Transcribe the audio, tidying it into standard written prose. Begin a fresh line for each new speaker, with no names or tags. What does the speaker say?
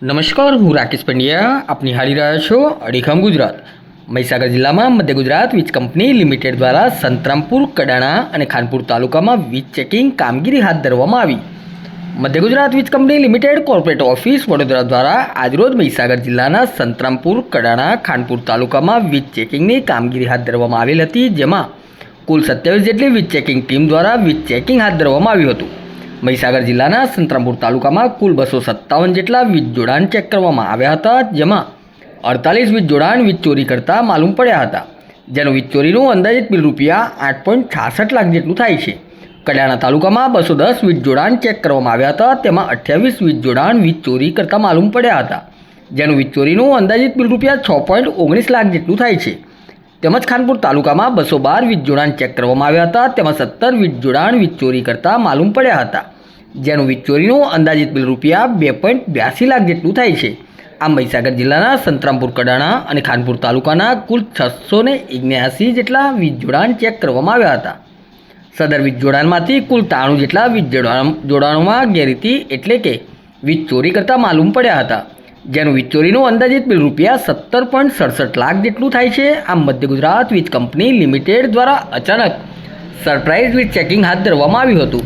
નમસ્કાર, હું રાકેશ પંડ્યા. આપ નિહાળી રહ્યા છો અડીખમ ગુજરાત. મહીસાગર જિલ્લામાં મધ્ય ગુજરાત વીજ કંપની લિમિટેડ દ્વારા સંતરામપુર, કડાણા અને ખાનપુર તાલુકામાં વીજ ચેકિંગ કામગીરી હાથ ધરવામાં આવી. મધ્ય ગુજરાત વીજ company limited corporate office Vadodara દ્વારા આજરોજ મહીસાગર જિલ્લાના સંતરામપુર, કડાણા, ખાનપુર તાલુકામાં વીજ ચેકિંગની કામગીરી હાથ ધરવામાં આવેલ હતી, જેમાં કુલ 27 જેટલી વીજ ચેકિંગ ટીમ દ્વારા વીજ ચેકિંગ હાથ ધરવામાં આવ્યું હતું. મહીસાગર જિલ્લાના સંતરામપુર તાલુકામાં કુલ 257 જેટલા વીજ જોડાણ ચેક કરવામાં આવ્યા હતા, જેમાં 48 વીજ જોડાણ વીજ ચોરી કરતા માલુમ પડ્યા હતા, જેનું વીજ ચોરીનું અંદાજિત બિલ રૂપિયા 8.66 લાખ જેટલું થાય છે. કડાણા તાલુકામાં 210 વીજ જોડાણ ચેક કરવામાં આવ્યા હતા, તેમાં 28 વીજ જોડાણ વીજ ચોરી કરતા માલુમ પડ્યા હતા, જેનું વીજ ચોરીનું અંદાજિત બિલ રૂપિયા 6.19 લાખ જેટલું થાય છે. તેમજ ખાનપુર તાલુકામાં 212 વીજ જોડાણ ચેક કરવામાં આવ્યા હતા, તેમાં 17 વીજ જોડાણ વીજ ચોરી કરતા માલુમ પડ્યા હતા, જેનું વીજ ચોરીનું અંદાજિત બિલ રૂપિયા 2.82 લાખ જેટલું થાય છે. આમ મહીસાગર જિલ્લાના સંતરામપુર, કડાણા અને ખાનપુર તાલુકાના કુલ 679 જેટલા વીજ જોડાણ ચેક કરવામાં આવ્યા હતા. સદર વીજ જોડાણમાંથી કુલ 93 જેટલા વીજ જોડાણોમાં ગેરરીતિ એટલે કે વીજ ચોરી કરતા માલુમ પડ્યા હતા, જેનું વીજ ચોરીનું અંદાજિત બિલ રૂપિયા 17.67 લાખ જેટલું થાય છે. આમ મધ્ય ગુજરાત વીજ કંપની લિમિટેડ દ્વારા અચાનક સરપ્રાઇઝ વીજ ચેકિંગ હાથ ધરવામાં આવ્યું હતું.